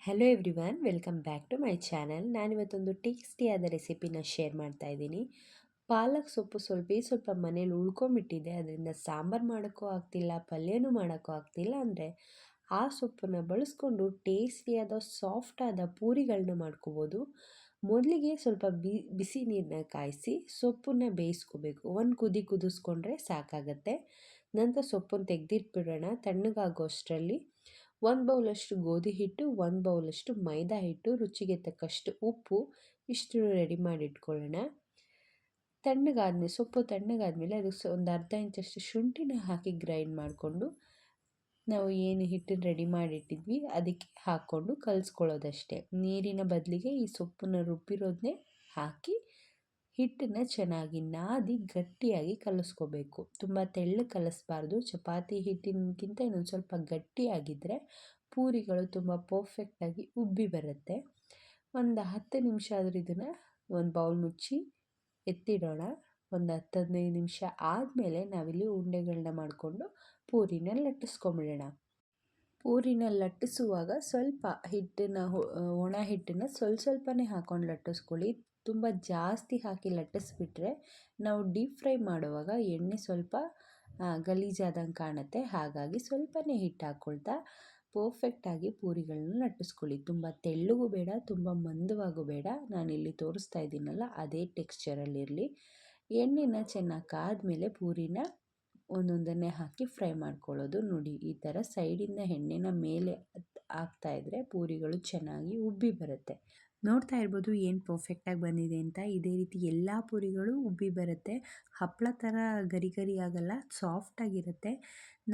Hello everyone, welcome back to my channel. ನಾನಿವತ್ತೊಂದು ಟೇಸ್ಟಿಯಾದ ರೆಸಿಪಿನ ಶೇರ್ ಮಾಡ್ತಾ ಇದ್ದೀನಿ. ಪಾಲಕ್ ಸೊಪ್ಪು ಸ್ವಲ್ಪ ಮನೇಲಿ ಉಳ್ಕೊಂಬಿಟ್ಟಿದೆ. ಅದರಿಂದ ಸಾಂಬಾರು ಮಾಡೋಕ್ಕೂ ಆಗ್ತಿಲ್ಲ, ಪಲ್ಯನೂ ಮಾಡೋಕ್ಕೂ ಆಗ್ತಿಲ್ಲ. ಅಂದರೆ ಆ ಸೊಪ್ಪನ್ನು ಬಳಸ್ಕೊಂಡು ಟೇಸ್ಟಿಯಾದ ಸಾಫ್ಟಾದ ಪೂರಿಗಳನ್ನ ಮಾಡ್ಕೋಬೋದು. ಮೊದಲಿಗೆ ಸ್ವಲ್ಪ ಬಿಸಿ ನೀರನ್ನ ಕಾಯಿಸಿ ಸೊಪ್ಪನ್ನು ಬೇಯಿಸ್ಕೋಬೇಕು. ಒಂದು ಕುದಿಸ್ಕೊಂಡ್ರೆ ಸಾಕಾಗತ್ತೆ. ನಂತರ ಸೊಪ್ಪನ್ನು ತೆಗೆದಿಟ್ಬಿಡೋಣ. ತಣ್ಣಗಾಗೋ ಅಷ್ಟರಲ್ಲಿ 1 ಬೌಲಷ್ಟು ಗೋಧಿ ಹಿಟ್ಟು, 1 ಬೌಲಷ್ಟು ಮೈದಾ ಹಿಟ್ಟು, ರುಚಿಗೆ ತಕ್ಕಷ್ಟು ಉಪ್ಪು, ಇಷ್ಟು ರೆಡಿ ಮಾಡಿ ಇಟ್ಕೊಳ್ಳೋಣ. ಸೊಪ್ಪು ತಣ್ಣಗಾದ್ಮೇಲೆ ಅದಕ್ಕೆ ಒಂದು ಅರ್ಧ ಇಂಚಷ್ಟು ಶುಂಠಿನ ಹಾಕಿ ಗ್ರೈಂಡ್ ಮಾಡಿಕೊಂಡು ನಾವು ಏನು ಹಿಟ್ಟನ್ನು ರೆಡಿ ಮಾಡಿಟ್ಟಿದ್ವಿ ಅದಕ್ಕೆ ಹಾಕ್ಕೊಂಡು ಕಲಿಸ್ಕೊಳ್ಳೋದಷ್ಟೇ. ನೀರಿನ ಬದಲಿಗೆ ಈ ಸೊಪ್ಪನ್ನು ರುಬ್ಬಿರೋದನ್ನೇ ಹಾಕಿ ಹಿಟ್ಟನ್ನು ಚೆನ್ನಾಗಿ ನಾದಿ ಗಟ್ಟಿಯಾಗಿ ಕಲಿಸ್ಕೋಬೇಕು. ತುಂಬ ತೆಳ್ಳಗೆ ಕಲಿಸ್ಬಾರ್ದು. ಚಪಾತಿ ಹಿಟ್ಟಿನಕ್ಕಿಂತ ಇನ್ನೊಂದು ಸ್ವಲ್ಪ ಗಟ್ಟಿಯಾಗಿದ್ದರೆ ಪೂರಿಗಳು ತುಂಬ ಪರ್ಫೆಕ್ಟಾಗಿ ಉಬ್ಬಿ ಬರುತ್ತೆ. ಒಂದು 10 ನಿಮಿಷ ಆದರೂ ಇದನ್ನು ಒಂದು ಬೌಲ್ ಮುಚ್ಚಿ ಎತ್ತಿಡೋಣ. ಒಂದು 10-15 ನಿಮಿಷ ಆದಮೇಲೆ ನಾವಿಲ್ಲಿ ಉಂಡೆಗಳನ್ನ ಮಾಡಿಕೊಂಡು ಪೂರಿನ ಲಟ್ಟಿಸ್ಕೊಂಬಿಡೋಣ. ಪೂರಿನ ಲಟ್ಟಿಸುವಾಗ ಸ್ವಲ್ಪ ಒಣ ಹಿಟ್ಟನ್ನು ಸ್ವಲ್ಪನೇ ಹಾಕ್ಕೊಂಡು ಲಟ್ಟಿಸ್ಕೊಳ್ಳಿ. ತುಂಬ ಜಾಸ್ತಿ ಹಾಕಿ ಲಟ್ಟಿಸ್ಬಿಟ್ರೆ ನಾವು ಡೀಪ್ ಫ್ರೈ ಮಾಡುವಾಗ ಎಣ್ಣೆ ಸ್ವಲ್ಪ ಗಲೀಜಾದಂಗೆ ಕಾಣುತ್ತೆ. ಹಾಗಾಗಿ ಸ್ವಲ್ಪನೇ ಹಿಟ್ಟು ಹಾಕ್ಕೊಳ್ತಾ ಪರ್ಫೆಕ್ಟಾಗಿ ಪೂರಿಗಳನ್ನ ಲಟ್ಟಿಸ್ಕೊಳ್ಳಿ. ತುಂಬ ತೆಳ್ಳಗೂ ಬೇಡ, ತುಂಬ ಮಂದವಾಗೂ ಬೇಡ. ನಾನಿಲ್ಲಿ ತೋರಿಸ್ತಾ ಇದ್ದೀನಲ್ಲ ಅದೇ ಟೆಕ್ಸ್ಚರಲ್ಲಿರಲಿ. ಎಣ್ಣೆನ ಚೆನ್ನಾಗಿ ಕಾದ್ಮೇಲೆ ಪೂರಿನ ಒಂದೊಂದನ್ನೇ ಹಾಕಿ ಫ್ರೈ ಮಾಡ್ಕೊಳ್ಳೋದು. ನೋಡಿ, ಈ ಥರ ಸೈಡಿಂದ ಎಣ್ಣೆನ ಮೇಲೆ ಹಾಕ್ತಾಯಿದ್ರೆ ಪೂರಿಗಳು ಚೆನ್ನಾಗಿ ಉಬ್ಬಿ ಬರುತ್ತೆ. ನೋಡ್ತಾ ಇರ್ಬೋದು ಏನು ಪರ್ಫೆಕ್ಟಾಗಿ ಬಂದಿದೆ ಅಂತ. ಇದೇ ರೀತಿ ಎಲ್ಲ ಪೂರಿಗಳು ಉಬ್ಬಿ ಬರುತ್ತೆ. ಹಪ್ಪಳ ಥರ ಗರಿ ಆಗಲ್ಲ, ಸಾಫ್ಟಾಗಿರುತ್ತೆ.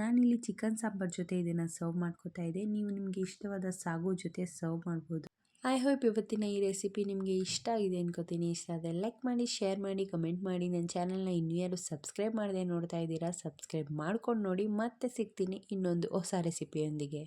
ನಾನಿಲ್ಲಿ ಚಿಕನ್ ಸಾಂಬಾರು ಜೊತೆ ಇದನ್ನು ಸರ್ವ್ ಮಾಡ್ಕೋತಾ ಇದ್ದೆ. ನೀವು ನಿಮಗೆ ಇಷ್ಟವಾದ ಸಾಗು ಜೊತೆ ಸರ್ವ್ ಮಾಡ್ಬೋದು. ಐ ಹೋಪ್ ಇವತ್ತಿನ ಈ ರೆಸಿಪಿ ನಿಮಗೆ ಇಷ್ಟ ಆಗಿದೆ ಅನ್ಕೋತೀನಿ. ಇಷ್ಟ ಆದರೆ ಲೈಕ್ ಮಾಡಿ, ಶೇರ್ ಮಾಡಿ, ಕಮೆಂಟ್ ಮಾಡಿ. ನನ್ನ ಚಾನಲ್ನ ಇನ್ನೂ ಯಾರು ಸಬ್ಸ್ಕ್ರೈಬ್ ಮಾಡದೆ ನೋಡ್ತಾ ಇದ್ದೀರಾ, ಸಬ್ಸ್ಕ್ರೈಬ್ ಮಾಡ್ಕೊಂಡು ನೋಡಿ. ಮತ್ತೆ ಸಿಗ್ತೀನಿ ಇನ್ನೊಂದು ಹೊಸ ರೆಸಿಪಿಯೊಂದಿಗೆ.